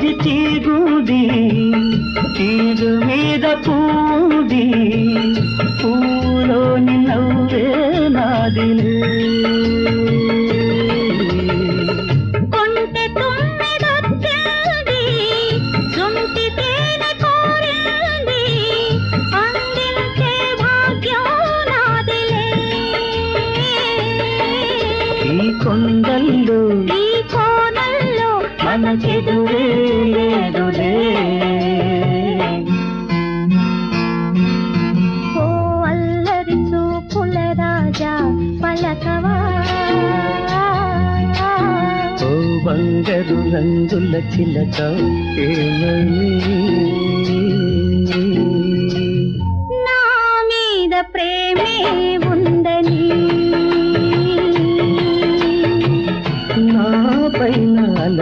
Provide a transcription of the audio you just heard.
జాజి తీగుది తీరు మీద పూది పూలోని నవ్వే నాదిలే కొండల్లో ఈ కోనల్లో మనకెదురే లేదులే ఓ అల్లరి చూపుల రాజా పలకవా ఓ బంగారు రంగుల చిలక ఏమని నా మీద ప్రేమే